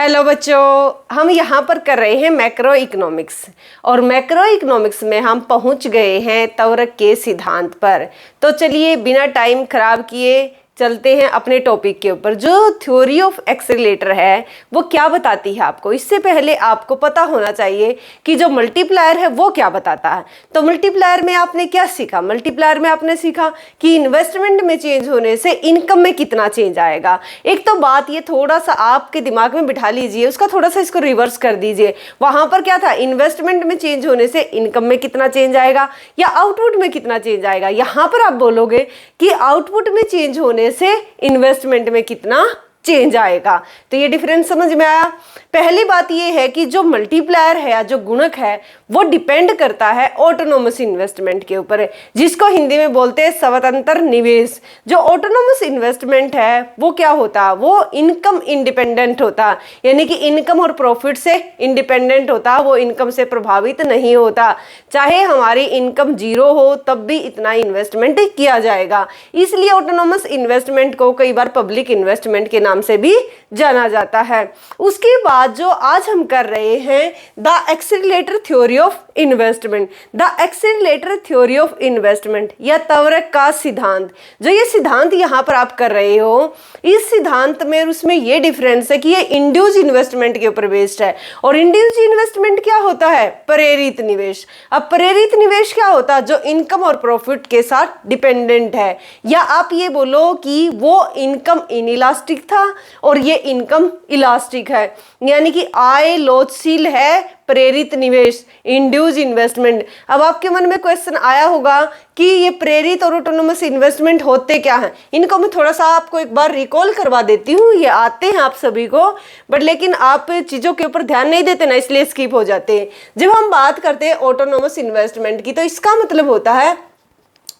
Hello बच्चों, हम यहाँ पर कर रहे हैं मैक्रो इकोनॉमिक्स और मैक्रो इकोनॉमिक्स में हम पहुँच गए हैं त्वरक के सिद्धांत पर। तो चलिए बिना टाइम खराब किए चलते हैं अपने टॉपिक के ऊपर। जो थ्योरी ऑफ एक्सेलरेटर है वो क्या बताती है आपको, इससे पहले आपको पता होना चाहिए कि जो मल्टीप्लायर है वो क्या बताता है। तो मल्टीप्लायर में आपने क्या सीखा? मल्टीप्लायर में आपने सीखा कि इन्वेस्टमेंट में चेंज होने से इनकम में कितना चेंज आएगा। एक तो बात ये थोड़ा सा आपके दिमाग में बिठा लीजिए, उसका थोड़ा सा इसको रिवर्स कर दीजिए। वहां पर क्या था? इन्वेस्टमेंट में चेंज होने से इनकम में कितना चेंज आएगा या आउटपुट में कितना चेंज आएगा। यहाँ पर आप बोलोगे कि आउटपुट में चेंज होने से इन्वेस्टमेंट में कितना चेंज आएगा। तो ये डिफरेंस समझ में आया। पहली बात ये है कि जो मल्टीप्लायर है या जो गुणक है वो डिपेंड करता है ऑटोनोमस इन्वेस्टमेंट के ऊपर, जिसको हिंदी में बोलते हैं स्वतंत्र निवेश। जो ऑटोनोमस इन्वेस्टमेंट है वो क्या होता है? वो इनकम इंडिपेंडेंट होता, यानी कि इनकम और प्रॉफिट से इंडिपेंडेंट होता, वो इनकम से प्रभावित नहीं होता। चाहे हमारी इनकम जीरो हो तब भी इतना इन्वेस्टमेंट किया जाएगा। इसलिए ऑटोनोमस इन्वेस्टमेंट को कई बार पब्लिक इन्वेस्टमेंट के नाम से भी जाना जाता है। उसके बाद जो आज हम कर रहे हैं the accelerator theory of investment, the accelerator theory of investment या त्वरक का सिद्धांत। जो ये सिद्धांत यहाँ पर आप कर रहे हो, इस सिद्धांत में उसमें ये डिफरेंस है कि ये इंड्यूस इन्वेस्टमेंट के ऊपर बेस्ड है। और इंड्यूस इन्वेस्टमेंट क्या होता है? प्रेरित निवेश। अब प्रेरित निवेश क्या होता है? जो इनकम और प्रॉफिट के साथ डिपेंडेंट है, या आप ये बोलो कि वो इनकम इनइलास्टिक था और ये इनकम इलास्टिक है, यानी कि आय लोचशील है प्रेरित निवेश, इंड्यूस इन्वेस्टमेंट। अब आपके मन में क्वेश्चन आया होगा कि ये प्रेरित और ऑटोनोमस इन्वेस्टमेंट होते क्या हैं। इनको मैं थोड़ा सा आपको एक बार रिकॉल करवा देती हूँ। ये आते हैं आप सभी को, बट लेकिन आप चीज़ों के ऊपर ध्यान नहीं देते ना, इसलिए स्किप हो जाते हैं। जब हम बात करते हैं ऑटोनोमस इन्वेस्टमेंट की, तो इसका मतलब होता है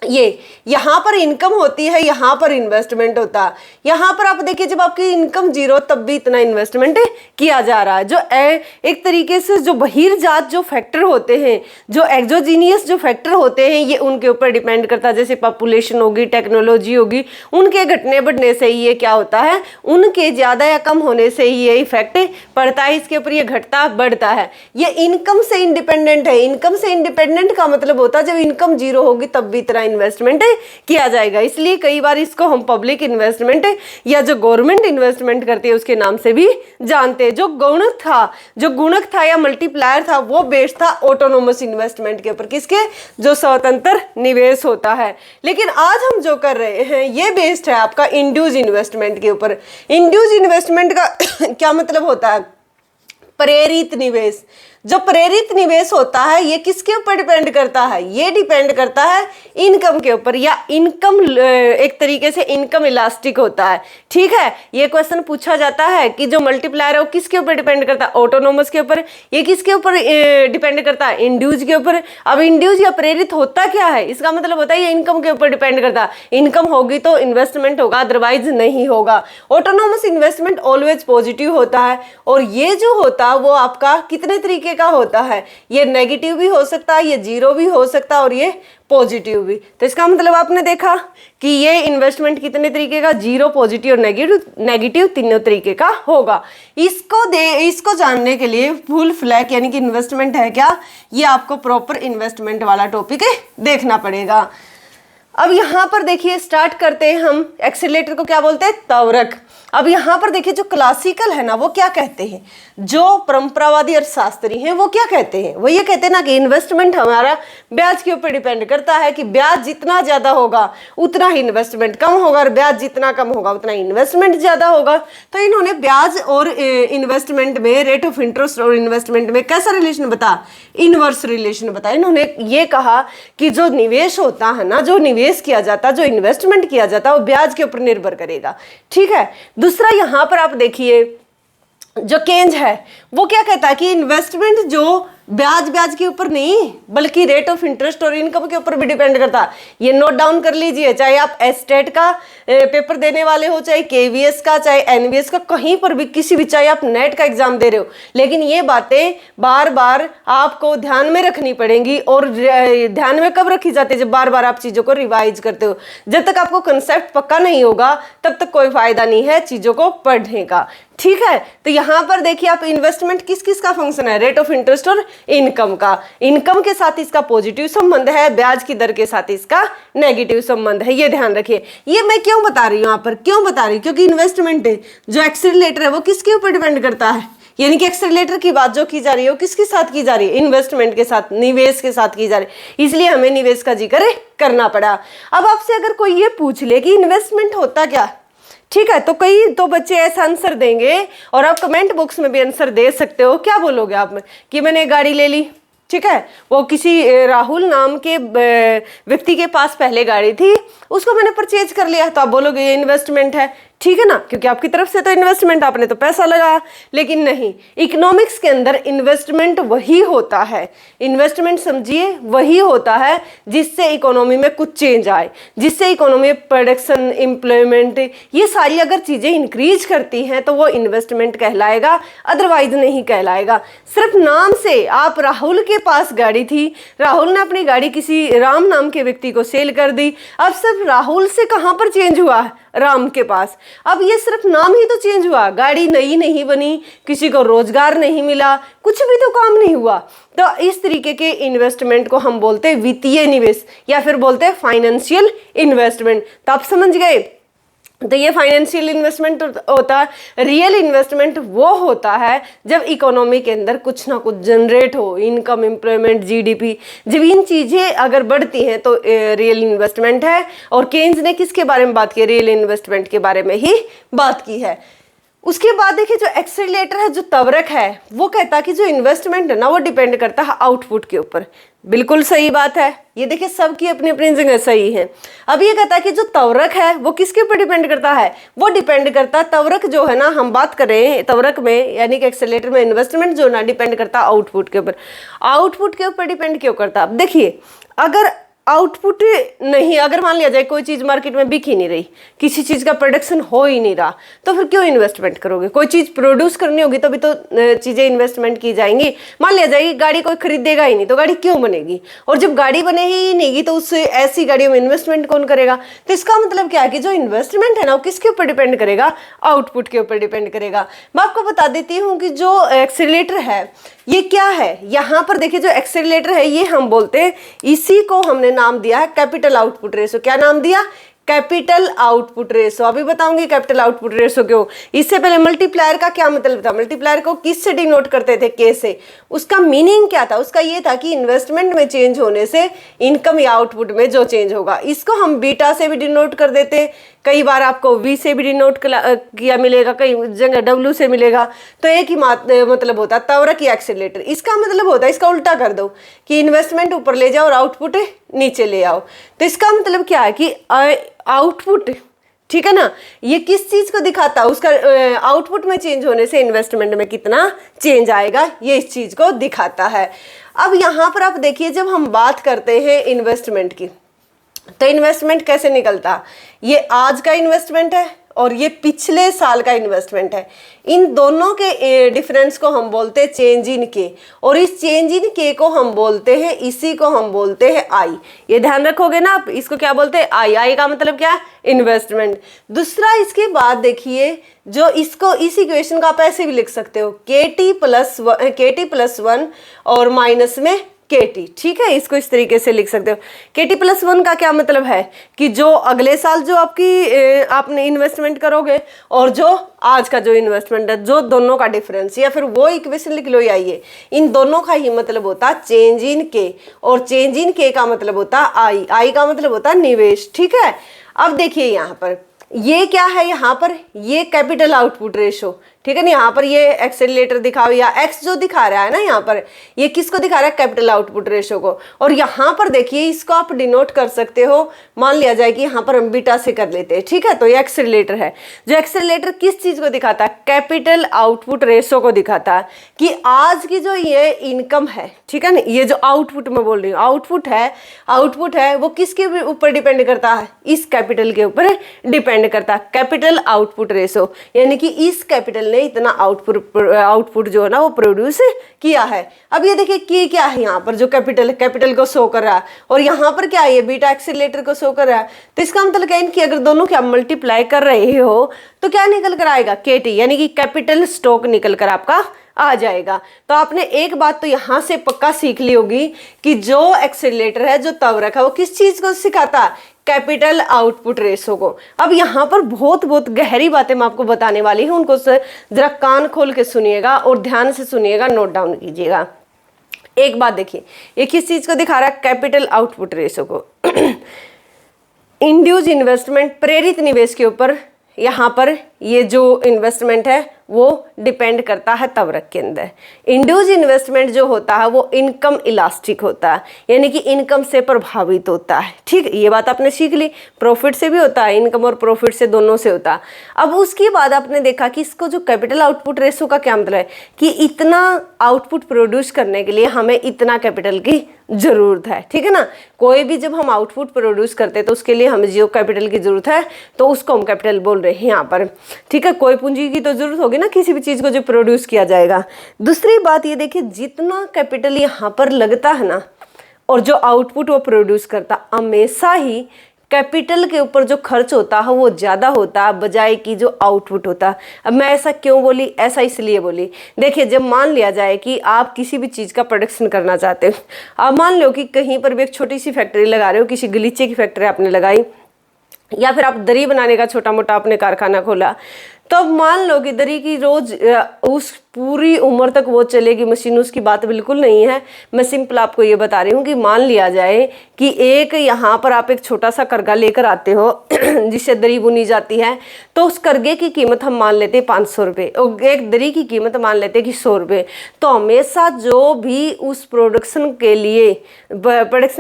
ये यहाँ पर इनकम होती है, यहाँ पर इन्वेस्टमेंट होता है। यहाँ पर आप देखिए जब आपकी इनकम जीरो तब भी इतना इन्वेस्टमेंट किया जा रहा है। जो एक तरीके से जो बहिर्जात जो फैक्टर होते हैं, जो एक्सोजीनियस जो फैक्टर होते हैं, ये उनके ऊपर डिपेंड करता है। जैसे पॉपुलेशन होगी, टेक्नोलॉजी होगी, उनके घटने बढ़ने से ही ये क्या होता है, उनके ज़्यादा या कम होने से ही ये इफेक्ट पड़ता है, इसके ऊपर ये घटता बढ़ता है। ये इनकम से इंडिपेंडेंट है। इनकम से इंडिपेंडेंट का मतलब होता है जब इनकम जीरो होगी तब भी इतना इन्वेस्टमेंट किया जाएगा। इसलिए कई बार इसको हम पब्लिक इन्वेस्टमेंट या जो गवर्नमेंट इन्वेस्टमेंट करती है उसके नाम से भी जानते हैं। जो गुणक था या मल्टीप्लायर था वो बेस्ड था ऑटोनोमस इन्वेस्टमेंट के ऊपर, किसके? जो स्वतंत्र निवेश होता है। लेकिन आज हम जो कर रहे हैं ये बेस्ड है आपका इंड्यूस इन्वेस्टमेंट के ऊपर। इंड्यूस इन्वेस्टमेंट का क्या मतलब होता है? प्रेरित निवेश। जो प्रेरित निवेश होता है ये किसके ऊपर डिपेंड करता है? ये डिपेंड करता है इनकम के ऊपर, या इनकम एक तरीके से इनकम इलास्टिक होता है। ठीक है, ये क्वेश्चन पूछा जाता है कि जो मल्टीप्लायर है वो किसके ऊपर डिपेंड करता है? ऑटोनोमस के ऊपर। ये किसके ऊपर डिपेंड करता है? इंड्यूस के ऊपर। अब इंड्यूस या प्रेरित होता क्या है? इसका मतलब होता है ये इनकम के ऊपर डिपेंड करता है। इनकम होगी तो इन्वेस्टमेंट होगा, अदरवाइज नहीं होगा। ऑटोनोमस इन्वेस्टमेंट ऑलवेज पॉजिटिव होता है। और ये जो होता है वो आपका कितने तरीके का होता है? ये नेगेटिव भी हो सकता है, ये जीरो भी हो सकता है और ये पॉजिटिव भी। तो इसका मतलब आपने देखा कि ये इन्वेस्टमेंट कितने तरीके का? जीरो, पॉजिटिव और नेगेटिव तीनों तरीके का होगा। इसको जानने के लिए फुल फ्लैग यानी कि इन्वेस्टमेंट है क्या, ये आपको प्रॉपर इन्वेस्टमेंट वाला टॉपिक देखना पड़ेगा। अब यहाँ पर देखिए स्टार्ट करते हैं हम। एक्सेलरेटर को क्या बोलते हैं? त्वरक। अब यहाँ पर देखिए जो क्लासिकल है ना वो क्या कहते हैं, जो परंपरावादी अर्थशास्त्री हैं वो क्या कहते हैं? वो ये कहते हैं ना कि इन्वेस्टमेंट हमारा ब्याज के ऊपर डिपेंड करता है, कि ब्याज जितना ज़्यादा होगा उतना ही इन्वेस्टमेंट कम होगा, और ब्याज जितना कम होगा उतना इन्वेस्टमेंट ज़्यादा होगा। तो इन्होंने ब्याज और इन्वेस्टमेंट में, रेट ऑफ इंटरेस्ट और इन्वेस्टमेंट में कैसा रिलेशन बताया? इनवर्स रिलेशन बताया। इन्होंने ये कहा कि जो निवेश होता है ना, जो निवेश किया जाता, जो इन्वेस्टमेंट किया जाता वो ब्याज के ऊपर निर्भर करेगा। ठीक है। दूसरा यहाँ पर आप देखिए जो केन्ज है वो क्या कहता है कि इन्वेस्टमेंट जो ब्याज के ऊपर नहीं बल्कि रेट ऑफ इंटरेस्ट और इनकम के ऊपर भी डिपेंड करता है। ये नोट डाउन कर लीजिए, चाहे आप एस्टेट का पेपर देने वाले हो, चाहे केवीएस का, चाहे एनवीएस का, कहीं पर भी किसी भी, चाहे आप नेट का एग्जाम दे रहे हो, लेकिन ये बातें बार बार आपको ध्यान में रखनी पड़ेंगी। और ध्यान में कब रखी जाती है? जब बार बार आप चीज़ों को रिवाइज करते हो। जब तक आपको कंसेप्ट पक्का नहीं होगा तब तक कोई फायदा नहीं है चीज़ों को पढ़ने का। ठीक है। तो यहाँ पर देखिए आप, इन्वेस्टमेंट किस किस का फंक्शन है, रेट ऑफ इंटरेस्ट और इनकम का। इनकम के साथ इसका पॉजिटिव संबंध है, ब्याज की दर के साथ इसका नेगेटिव संबंध है, ये ध्यान रखिए। ये मैं क्यों बता रही हूँ यहाँ पर, क्यों बता रही हूँ, क्योंकि इन्वेस्टमेंट जो एक्सेलरेटर है वो किसके ऊपर डिपेंड करता है, यानी कि एक्सेलरेटर की बात जो की जा रही है वो किसके साथ की जा रही है, इन्वेस्टमेंट के साथ, निवेश के साथ की जा रही है, इसलिए हमें निवेश का जिक्र करना पड़ा। अब आपसे अगर कोई ये पूछ ले कि इन्वेस्टमेंट होता क्या, ठीक है, तो कई तो बच्चे ऐसा आंसर देंगे, और आप कमेंट बॉक्स में भी आंसर दे सकते हो। क्या बोलोगे आप में कि मैंने गाड़ी ले ली, ठीक है, वो किसी राहुल नाम के व्यक्ति के पास पहले गाड़ी थी, उसको मैंने परचेज कर लिया, तो आप बोलोगे ये इन्वेस्टमेंट है, ठीक है ना, क्योंकि आपकी तरफ से तो इन्वेस्टमेंट, आपने तो पैसा लगाया। लेकिन नहीं, इकोनॉमिक्स के अंदर इन्वेस्टमेंट वही होता है, इन्वेस्टमेंट समझिए वही होता है जिससे इकोनॉमी में कुछ चेंज आए, जिससे इकोनॉमी में प्रोडक्शन, एम्प्लॉयमेंट, ये सारी अगर चीज़ें इंक्रीज करती हैं तो वो इन्वेस्टमेंट कहलाएगा, अदरवाइज नहीं कहलाएगा। सिर्फ नाम से, आप राहुल के पास गाड़ी थी, राहुल ने अपनी गाड़ी किसी राम नाम के व्यक्ति को सेल कर दी, अब सिर्फ राहुल से कहाँ पर चेंज हुआ है, राम के पास। अब ये सिर्फ नाम ही तो चेंज हुआ, गाड़ी नई नहीं बनी, किसी को रोजगार नहीं मिला, कुछ भी तो काम नहीं हुआ। तो इस तरीके के इन्वेस्टमेंट को हम बोलते हैं वित्तीय निवेश, या फिर बोलते हैं फाइनेंशियल इन्वेस्टमेंट। तो आप समझ गए, तो ये फाइनेंशियल इन्वेस्टमेंट होता है। रियल इन्वेस्टमेंट वो होता है जब इकोनॉमी के अंदर कुछ ना कुछ जनरेट हो, इनकम, एम्प्लॉयमेंट, जीडीपी, जब इन चीज़ें अगर बढ़ती हैं तो रियल इन्वेस्टमेंट है। और केन्स ने किसके बारे में बात की, रियल इन्वेस्टमेंट के बारे में ही बात की है। उसके बाद देखिए जो एक्सेलरेटर है, जो त्वरक है, वो कहता है कि जो इन्वेस्टमेंट है ना वो डिपेंड करता है आउटपुट के ऊपर। बिल्कुल सही बात है, ये देखिए सबकी अपनी अपनी जगह सही है। अब ये कहता है कि जो त्वरक है वो किसके ऊपर डिपेंड करता है, वो डिपेंड करता है, त्वरक जो है ना, हम बात करें त्वरक में, यानी कि एक्सेलरेटर में इन्वेस्टमेंट जो ना डिपेंड करता है आउटपुट के ऊपर। आउटपुट के ऊपर डिपेंड क्यों करता है, अब देखिए अगर आउटपुट नहीं, अगर मान लिया जाए कोई चीज़ मार्केट में बिक ही नहीं रही, किसी चीज़ का प्रोडक्शन हो ही नहीं रहा, तो फिर क्यों इन्वेस्टमेंट करोगे। कोई चीज़ प्रोड्यूस करनी होगी तभी तो चीज़ें इन्वेस्टमेंट की जाएंगी। मान लिया जाए गाड़ी कोई खरीदेगा ही नहीं तो गाड़ी क्यों बनेगी, और जब गाड़ी बने ही नहीं तो उससे ऐसी गाड़ियों में इन्वेस्टमेंट कौन करेगा। तो इसका मतलब क्या है कि जो इन्वेस्टमेंट है ना वो किसके ऊपर डिपेंड करेगा, आउटपुट के ऊपर डिपेंड करेगा। मैं आपको बता देती हूँ कि जो एक्सेलरेटर है ये क्या है। यहाँ पर देखिए जो एक्सेलरेटर है ये हम बोलते हैं, इसी को हमने नाम दिया है कैपिटल आउटपुट रेशो। क्या नाम दिया, कैपिटल आउटपुट रेशो। अभी बताऊंगी कैपिटल आउटपुट रेशो क्यों। इससे पहले मल्टीप्लायर का क्या मतलब था, मल्टीप्लायर को किस से डिनोट करते थे, के से। उसका मीनिंग क्या था, उसका ये था कि इन्वेस्टमेंट में चेंज होने से इनकम या आउटपुट में जो चेंज होगा, इसको हम बीटा से भी डिनोट कर देते हैं, कई बार आपको वी से भी डिनोट किया मिलेगा, कई जगह डब्ल्यू से मिलेगा। तो एक ही मतलब होता है त्वरक या एक्सेलरेटर। इसका मतलब होता है, इसका उल्टा कर दो कि इन्वेस्टमेंट ऊपर ले जाओ और आउटपुट नीचे ले आओ। तो इसका मतलब क्या है कि आउटपुट, ठीक है ना, ये किस चीज को दिखाता है, उसका आउटपुट में चेंज होने से इन्वेस्टमेंट में कितना चेंज आएगा, ये इस चीज को दिखाता है। अब यहाँ पर आप देखिए जब हम बात करते हैं इन्वेस्टमेंट की, तो इन्वेस्टमेंट कैसे निकलता, ये आज का इन्वेस्टमेंट है और ये पिछले साल का इन्वेस्टमेंट है। इन दोनों के डिफरेंस को हम बोलते हैं चेंज इन के, और इस चेंज इन के को हम बोलते हैं, इसी को हम बोलते हैं आई। ये ध्यान रखोगे ना आप, इसको क्या बोलते हैं, आई। आई का मतलब क्या है, इन्वेस्टमेंट। दूसरा इसके बाद देखिए जो इसको, इस इक्वेशन को आप ऐसे भी लिख सकते हो, KT+1 और माइनस में KT, ठीक है, इसको इस तरीके से लिख सकते हो। KT+1 का क्या मतलब है कि जो अगले साल जो आपने इन्वेस्टमेंट करोगे और जो आज का जो इन्वेस्टमेंट है, जो दोनों का डिफरेंस, या फिर वो इक्वेशन लिख लो, या ये, इन दोनों का ही मतलब होता है चेंज इन के, और चेंज इन के का मतलब होता है आई। आई का मतलब होता है निवेश, ठीक है। अब देखिए यहाँ पर ये क्या है, यहाँ पर ये कैपिटल आउटपुट रेशो, ठीक है ना। यहाँ पर ये एक्सेलरेटर दिखाओ, या एक्स जो दिखा रहा है ना यहाँ पर, ये किसको दिखा रहा है, कैपिटल आउटपुट रेशो को। और यहाँ पर देखिए इसको आप डिनोट कर सकते हो, मान लिया जाए कि यहाँ पर हम बीटा से कर लेते हैं, ठीक है। तो ये एक्सेलरेटर है, जो एक्सेलरेटर किस चीज को दिखाता है, कैपिटल आउटपुट रेशो को दिखाता है कि आज की जो ये इनकम है, ठीक है ना, ये जो आउटपुट मैं बोल रही हूँ, आउटपुट है वो किसके ऊपर डिपेंड करता है, इस कैपिटल के ऊपर डिपेंड डिपेंड करता है कैपिटल आउटपुट रेशो, यानी कि इस कैपिटल ने इतना आउटपुट जो है ना वो प्रोड्यूस किया है। अब ये देखिए कि क्या है, यहाँ पर जो कैपिटल को शो कर रहा है और यहाँ पर क्या है, ये बीटा एक्सीलरेटर को शो कर रहा है। तो इसका मतलब क्या है कि अगर दोनों क्या मल्टीप्लाई कर रहे हो तो क्या निकल कर आएगा, केटी, यानी कि कैपिटल स्टॉक निकल कर आपका आ जाएगा। तो आपने एक बात तो यहाँ से पक्का सीख ली होगी कि जो एक्सीलरेटर है, जो त्वरक है, वो किस चीज को सिखाता है, कैपिटल आउटपुट रेशो को। अब यहाँ पर बहुत गहरी बातें मैं आपको बताने वाली हूँ, उनको जरा कान खोल के सुनिएगा और ध्यान से सुनिएगा, नोट डाउन कीजिएगा। एक बात देखिए, ये किस चीज को दिखा रहा है, कैपिटल आउटपुट रेशो को। इंड्यूस इन्वेस्टमेंट, प्रेरित निवेश के ऊपर यहाँ पर ये जो इन्वेस्टमेंट है वो डिपेंड करता है त्वरक के अंदर। इंड्यूस इन्वेस्टमेंट जो होता है वो इनकम इलास्टिक होता है, यानी कि इनकम से प्रभावित होता है। ठीक, ये बात आपने सीख ली, प्रॉफिट से भी होता है, इनकम और प्रॉफिट से दोनों से होता है। अब उसके बाद आपने देखा कि इसको जो कैपिटल आउटपुट रेशो का क्या मतलब है कि इतना आउटपुट प्रोड्यूस करने के लिए हमें इतना कैपिटल की जरूरत है। ठीक है ना, कोई भी जब हम आउटपुट प्रोड्यूस करते हैं तो उसके लिए हमें जो कैपिटल की जरूरत है तो उसको हम कैपिटल बोल रहे हैं यहाँ पर। ठीक है, कोई पूंजी की तो जरूरत होगी ना किसी भी चीज को जो प्रोड्यूस किया जाएगा। दूसरी बात ये देखिए, जितना कैपिटल यहाँ पर लगता है ना और जो आउटपुट वो प्रोड्यूस करता, हमेशा ही कैपिटल के ऊपर जो खर्च होता है वो ज़्यादा होता है बजाय कि जो आउटपुट होता है। अब मैं ऐसा क्यों बोली, ऐसा इसलिए बोली, देखिए जब मान लिया जाए कि आप किसी भी चीज़ का प्रोडक्शन करना चाहते हो, आप मान लो कि कहीं पर भी एक छोटी सी फैक्ट्री लगा रहे हो, किसी गलीचे की फैक्ट्री आपने लगाई, या फिर आप दरी बनाने का छोटा मोटा आपने कारखाना खोला, तो अब मान लो कि दरी की रोज उस पूरी उम्र तक वो चलेगी मशीन, उसकी बात बिल्कुल नहीं है। मैं सिंपल आपको ये बता रही हूँ कि मान लिया जाए कि एक यहाँ पर आप एक छोटा सा करगा लेकर आते हो जिससे दरी बुनी जाती है, तो उस करगे की कीमत हम मान लेते हैं 500 रुपये और एक दरी की कीमत मान लेते हैं कि 100 रुपये। तो हमेशा जो भी उस प्रोडक्शन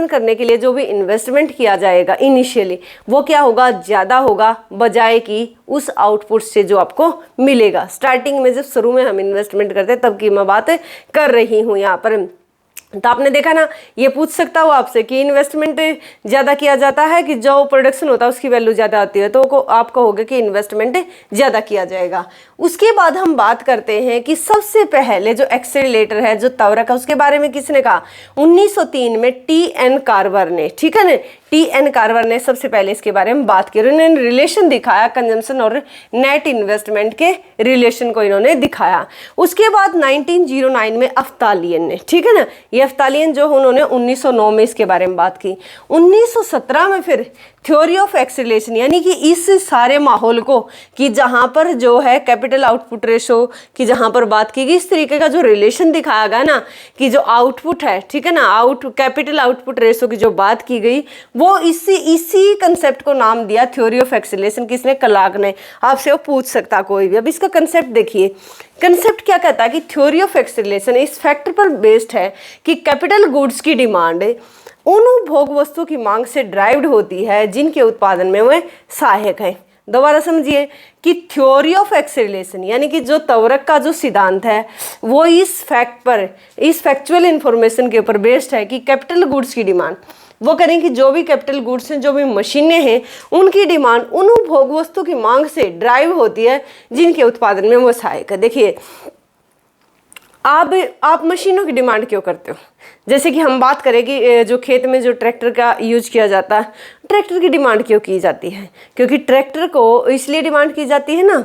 करने के लिए जो भी इन्वेस्टमेंट किया जाएगा इनिशियली, वो क्या होगा, ज़्यादा होगा बजाय कि उस आउटपुट से जो आपको मिलेगा। स्टार्टिंग में जब शुरू में हम इन्वेस्टमेंट करते हैं तब की मैं बात कर रही हूँ यहाँ पर। तो आपने देखा ना, ये पूछ सकता हो आपसे कि इन्वेस्टमेंट ज़्यादा किया जाता है कि जो प्रोडक्शन होता है उसकी वैल्यू ज़्यादा आती है, तो आप कहोगे कि इन्वेस्टमेंट ज़्यादा किया जाएगा। उसके बाद हम बात करते हैं कि सबसे पहले जो एक्सेलरेटर है, जो त्वरक है, उसके बारे में किसने कहा, 1903 में टी.एन. कार्वर ने। ठीक है ना, टी.एन. कार्वर ने सबसे पहले इसके बारे में बात की, उन्होंने रिलेशन दिखाया, कंजम्पशन और नेट इन्वेस्टमेंट के रिलेशन को इन्होंने दिखाया। उसके बाद 1909 में अफ्तालियन ने, ठीक है ना, ये अफ्तालियन जो उन्होंने 1909 में इसके बारे में बात की। 1917 में फिर थ्योरी ऑफ एक्सीलरेशन, यानी कि इस सारे माहौल को कि जहाँ पर जो है कैपिटल आउटपुट रेशो की जहाँ पर बात की गई, इस तरीके का जो रिलेशन दिखाया गया ना कि जो आउटपुट है, ठीक है ना, कैपिटल आउटपुट रेशो की जो बात की गई, वो इसी कंसेप्ट को नाम दिया थ्योरी ऑफ एक्सीलरेशन। किसने, क्लार्क ने। आपसे वो पूछ सकता कोई भी। अब इसका कंसेप्ट देखिए, कंसेप्ट क्या कहता है कि थ्योरी ऑफ एक्सीलरेशन इस फैक्टर पर बेस्ड है कि कैपिटल गुड्स की डिमांड उन उपभोग वस्तु की मांग से ड्राइव्ड होती है जिनके उत्पादन में वे सहायक हैं। दोबारा समझिए कि थ्योरी ऑफ एक्सीलरेशन यानी कि जो त्वरक का जो सिद्धांत है वो इस फैक्चुअल इंफॉर्मेशन के ऊपर बेस्ड है कि कैपिटल गुड्स की डिमांड वो करें कि जो भी कैपिटल गुड्स हैं, जो भी मशीनें हैं, उनकी डिमांड उन उपभोग वस्तु की मांग से ड्राइव होती है जिनके उत्पादन में वो सहायक है। देखिए आप मशीनों की डिमांड क्यों करते हो, जैसे कि हम बात करें कि जो खेत में जो ट्रैक्टर का यूज किया जाता है, ट्रैक्टर की डिमांड क्यों की जाती है, क्योंकि ट्रैक्टर को इसलिए डिमांड की जाती है ना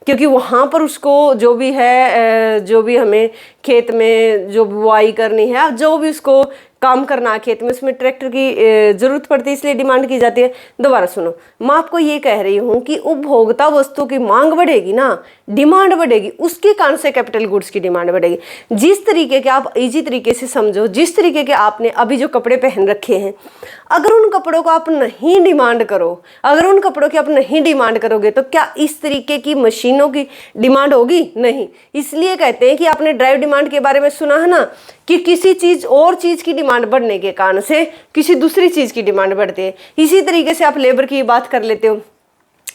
क्योंकि वहाँ पर उसको जो भी है, जो भी हमें खेत में जो बुआई करनी है, जो भी उसको काम करना है खेत में, उसमें ट्रैक्टर की ज़रूरत पड़ती है, इसलिए डिमांड की जाती है। दोबारा सुनो, मैं आपको ये कह रही हूँ कि उपभोक्ता वस्तु की मांग बढ़ेगी ना, डिमांड बढ़ेगी, उसके कारण से कैपिटल गुड्स की डिमांड बढ़ेगी। जिस तरीके के आप इजी तरीके से समझो, जिस तरीके के आपने अभी जो कपड़े पहन रखे हैं, अगर उन कपड़ों को आप नहीं डिमांड करो, अगर उन कपड़ों की आप नहीं डिमांड करोगे तो क्या इस तरीके की मशीनों की डिमांड होगी? नहीं। इसलिए कहते हैं कि आपने ड्राइव डिमांड के बारे में सुना है ना कि किसी चीज़ और चीज़ की डिमांड बढ़ने के कारण से किसी दूसरी चीज़ की डिमांड बढ़ती है। इसी तरीके से आप लेबर की बात कर लेते हो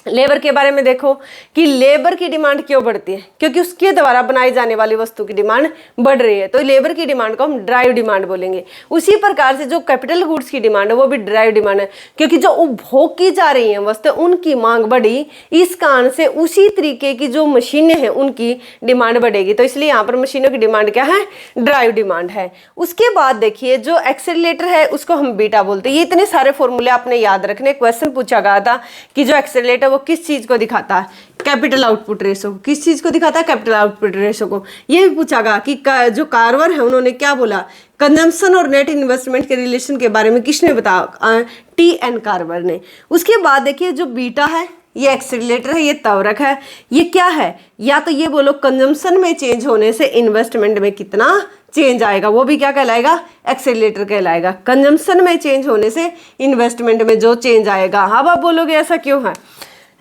लेबर के बारे में देखो कि लेबर की डिमांड क्यों बढ़ती है, क्योंकि उसके द्वारा बनाई जाने वाली वस्तु की डिमांड बढ़ रही है, तो लेबर की डिमांड को हम ड्राइव डिमांड बोलेंगे। उसी प्रकार से जो कैपिटल गुड्स की डिमांड है वो भी ड्राइव डिमांड है, क्योंकि जो उपभोग की जा रही है वस्तु उनकी मांग बढ़ी, इस कारण से उसी तरीके की जो मशीनें हैं उनकी डिमांड बढ़ेगी, तो इसलिए यहाँ पर मशीनों की डिमांड क्या है, ड्राइव डिमांड है। उसके बाद देखिए जो एक्सेलरेटर है उसको हम बीटा बोलते हैं। ये इतने सारे फॉर्मूले आपने याद रखने। क्वेश्चन पूछा गया था कि जो एक्सेलरेटर वो किस चीज को दिखाता है, कैपिटल आउटपुट रेशो। किस चीज को दिखाता है, कैपिटल आउटपुट रेशो को। ये भी पूछा गया कि जो कार्वर है उन्होंने क्या बोला, कंजम्पशन और नेट इन्वेस्टमेंट के रिलेशन के बारे में किसने बताया, टी.एन. कार्वर ने। उसके बाद देखिए जो बीटा है ये एक्सेलरेटर है, ये त्वरक है, ये क्या है, या तो ये बोलो कंजम्पशन में चेंज होने से इन्वेस्टमेंट में कितना चेंज आएगा, वो भी क्या कहलाएगा, एक्सेलरेटर कहलाएगा। कंजम्पशन में चेंज होने से इन्वेस्टमेंट में जो चेंज आएगा। अब आप बोलोगे ऐसा क्यों है,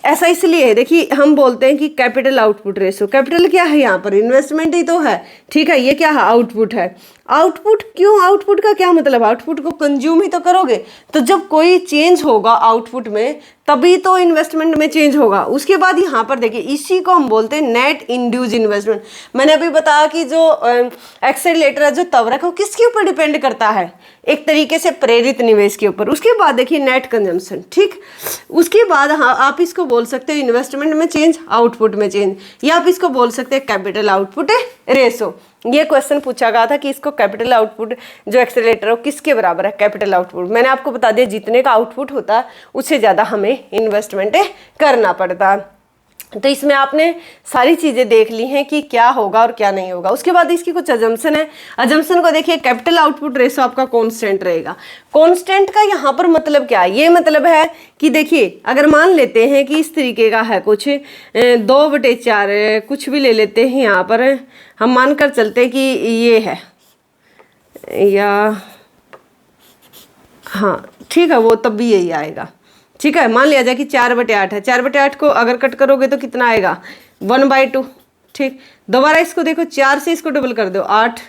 ऐसा इसलिए है, देखिए हम बोलते हैं कि कैपिटल आउटपुट रेशो, कैपिटल क्या है यहाँ पर, इन्वेस्टमेंट ही तो है, ठीक है, ये क्या है, आउटपुट है। आउटपुट क्यों, आउटपुट का क्या मतलब, आउटपुट को कंज्यूम ही तो करोगे, तो जब कोई चेंज होगा आउटपुट में तभी तो इन्वेस्टमेंट में चेंज होगा। उसके बाद यहाँ पर देखिए इसी को हम बोलते हैं नेट इंड्यूस इन्वेस्टमेंट। मैंने अभी बताया कि जो एक्सेलरेटर है, जो त्वरक है, वो किसके ऊपर डिपेंड करता है, एक तरीके से प्रेरित निवेश के ऊपर। उसके बाद देखिए नेट कंजम्पशन, ठीक। उसके बाद हाँ आप इसको बोल सकते हो इन्वेस्टमेंट में चेंज, आउटपुट में चेंज, या आप इसको बोल सकते हैं कैपिटल आउटपुट रेशो। ये क्वेश्चन पूछा गया था कि इसको कैपिटल आउटपुट जो एक्सेलरेटर हो किसके बराबर है, कैपिटल आउटपुट। मैंने आपको बता दिया जितने का आउटपुट होता है उससे ज़्यादा हमें इन्वेस्टमेंट करना पड़ता है। तो इसमें आपने सारी चीज़ें देख ली हैं कि क्या होगा और क्या नहीं होगा। उसके बाद इसकी कुछ अजम्पशन है। अजम्पशन को देखिए, कैपिटल आउटपुट रेशो आपका कांस्टेंट रहेगा। कांस्टेंट का यहाँ पर मतलब क्या है, ये मतलब है कि देखिए अगर मान लेते हैं कि इस तरीके का है कुछ 2/4 कुछ भी ले लेते हैं, यहाँ पर हम मानकर चलते हैं कि ये है, या हाँ ठीक है वो तब भी यही आएगा, ठीक है। मान लिया जाए कि 4/8 है, 4/8 को अगर कट करोगे तो कितना आएगा, 1/2, ठीक। दोबारा इसको देखो, 4 से इसको डबल कर दो 8,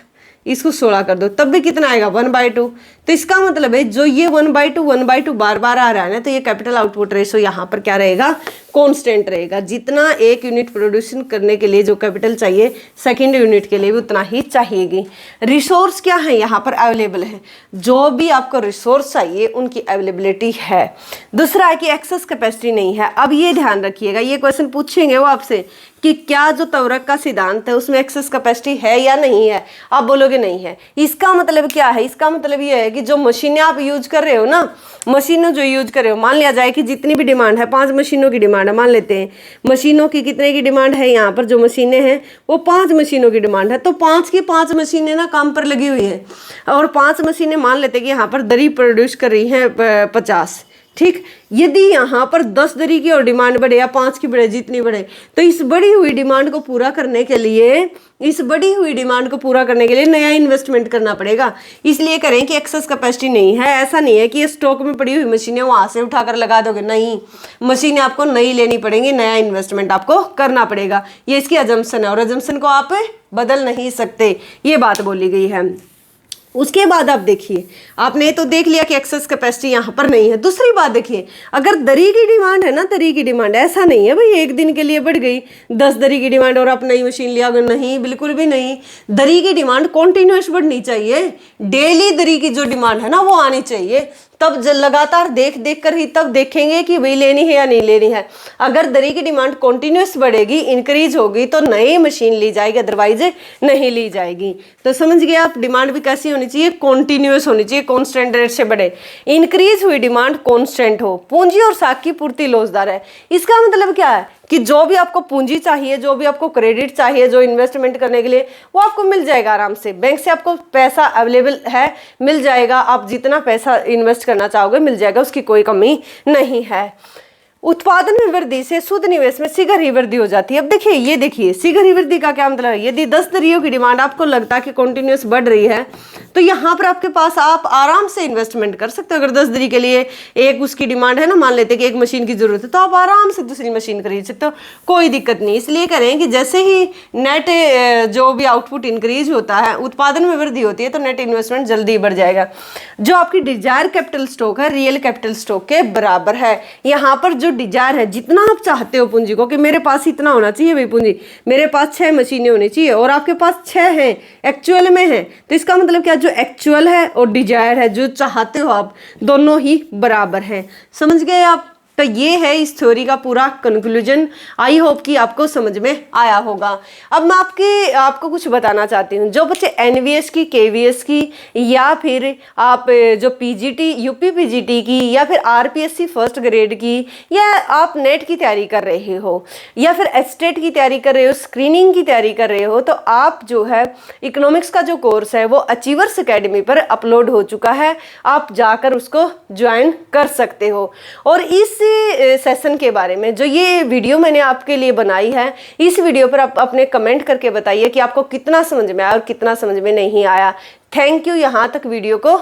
इसको 16 कर दो, तब भी कितना आएगा 1/2। तो इसका मतलब है जो ये 1/2 बार बार आ रहा है ना, तो ये कैपिटल आउटपुट रेशो यहाँ पर क्या रहेगा, कांस्टेंट रहेगा। जितना एक यूनिट प्रोड्यूशन करने के लिए जो कैपिटल चाहिए सेकंड यूनिट के लिए भी उतना ही चाहिएगी। रिसोर्स क्या है यहाँ पर, अवेलेबल है, जो भी आपको रिसोर्स चाहिए उनकी अवेलेबिलिटी है। दूसरा है कि एक्सेस कैपेसिटी नहीं है। अब ये ध्यान रखिएगा, ये क्वेश्चन पूछेंगे वो आपसे कि क्या जो त्वरक का सिद्धांत है उसमें एक्सेस कैपेसिटी है या नहीं है। आप बोलोगे नहीं है, इसका मतलब क्या है, इसका मतलब ये है कि जो मशीनें आप यूज कर रहे हो ना, मशीनें जो यूज कर रहे हो, मान लिया जाए कि जितनी भी डिमांड है 5 मशीनों की डिमांड है, मान लेते हैं मशीनों की कितने की डिमांड है, यहाँ पर जो मशीनें हैं वो 5 मशीनों की डिमांड है, तो 5 की 5 मशीनें ना काम पर लगी हुई हैं, और 5 मशीनें मान लेते हैं कि यहाँ पर दरी प्रोड्यूस कर रही हैं 50, ठीक। यदि यहाँ पर 10 दरी की और डिमांड बढ़े या 5 की बढ़े, जितनी बढ़े, तो इस बढ़ी हुई डिमांड को पूरा करने के लिए नया इन्वेस्टमेंट करना पड़ेगा। इसलिए करें कि एक्सेस कैपेसिटी नहीं है। ऐसा नहीं है कि ये स्टॉक में पड़ी हुई मशीनें वहाँ से उठाकर लगा दोगे, नहीं, मशीनें आपको नई लेनी पड़ेंगी, नया इन्वेस्टमेंट आपको करना पड़ेगा। ये इसकी अजम्पशन है और अजम्पशन को आप बदल नहीं सकते, ये बात बोली गई है। उसके बाद आप देखिए, आपने तो देख लिया कि एक्सेस कैपेसिटी यहाँ पर नहीं है। दूसरी बात देखिए, अगर दरी की डिमांड है ना, दरी की डिमांड ऐसा नहीं है भाई एक दिन के लिए बढ़ गई 10 दरी की डिमांड और आप नई मशीन लिया, अगर नहीं, बिल्कुल भी नहीं। दरी की डिमांड कॉन्टिन्यूस बढ़नी चाहिए, डेली दरी की जो डिमांड है ना वो आनी चाहिए, तब लगातार देख देख कर ही तब देखेंगे कि भाई लेनी है या नहीं लेनी है। अगर दरी की डिमांड कॉन्टिन्यूस बढ़ेगी, इंक्रीज होगी, तो नई मशीन ली जाएगी, अदरवाइज नहीं ली जाएगी। तो समझ गए आप, डिमांड भी कैसी होनी चाहिए, कॉन्टिन्यूस होनी चाहिए, कांस्टेंट रेट से बढ़े। इंक्रीज हुई डिमांड कांस्टेंट हो। पूंजी और साख की पूर्ति लॉसदार है। इसका मतलब क्या है कि जो भी आपको पूंजी चाहिए, जो भी आपको क्रेडिट चाहिए, जो इन्वेस्टमेंट करने के लिए, वो आपको मिल जाएगा आराम से। बैंक से आपको पैसा अवेलेबल है, मिल जाएगा। आप जितना पैसा इन्वेस्ट करना चाहोगे मिल जाएगा, उसकी कोई कमी नहीं है। उत्पादन में वृद्धि से शुद्ध निवेश में शीघ्र ही वृद्धि हो जाती है। अब देखिए, ये देखिए शीघ्र ही वृद्धि का क्या मतलब है। यदि 10 दरियों की डिमांड आपको लगता है कि कंटिन्यूस बढ़ रही है, तो यहाँ पर आपके पास आप आराम से इन्वेस्टमेंट कर सकते हो। अगर 10 दरी के लिए एक उसकी डिमांड है ना, मान लेते कि एक मशीन की जरूरत है, तो आप आराम से दूसरी मशीन खरीद सकते हो, कोई दिक्कत नहीं। इसलिए करें कि जैसे ही नेट जो भी आउटपुट इंक्रीज होता है, उत्पादन में वृद्धि होती है, तो नेट इन्वेस्टमेंट जल्दी बढ़ जाएगा। जो आपकी डिजायर कैपिटल स्टॉक है रियल कैपिटल स्टॉक के बराबर है। यहाँ पर जो जो डिजायर है, जितना आप चाहते हो पूंजी को कि मेरे पास इतना होना चाहिए भाई पूंजी, मेरे पास 6 मशीनें होनी चाहिए और आपके पास 6 हैं, एक्चुअल में है, तो इसका मतलब क्या, जो एक्चुअल है और डिजायर है, जो चाहते हो आप, दोनों ही बराबर हैं। समझ गए आप? तो ये है इस थ्योरी का पूरा कंक्लूजन। आई होप कि आपको समझ में आया होगा। अब मैं आपको कुछ बताना चाहती हूँ। जो बच्चे एनवीएस की, केवीएस की, या फिर आप जो पीजीटी, यूपी पीजीटी की, या फिर आरपीएससी फर्स्ट ग्रेड की, या आप नेट की तैयारी कर रहे हो, या फिर एस्टेट की तैयारी कर रहे हो, स्क्रीनिंग की तैयारी कर रहे हो, तो आप जो है इकोनॉमिक्स का जो कोर्स है वो अचीवर्स एकेडमी पर अपलोड हो चुका है। आप जाकर उसको ज्वाइन कर सकते हो। और इस सेशन के बारे में जो ये वीडियो मैंने आपके लिए बनाई है, इस वीडियो पर आप अपने कमेंट करके बताइए कि आपको कितना समझ में आया और कितना समझ में नहीं आया। थैंक यू यहाँ तक वीडियो को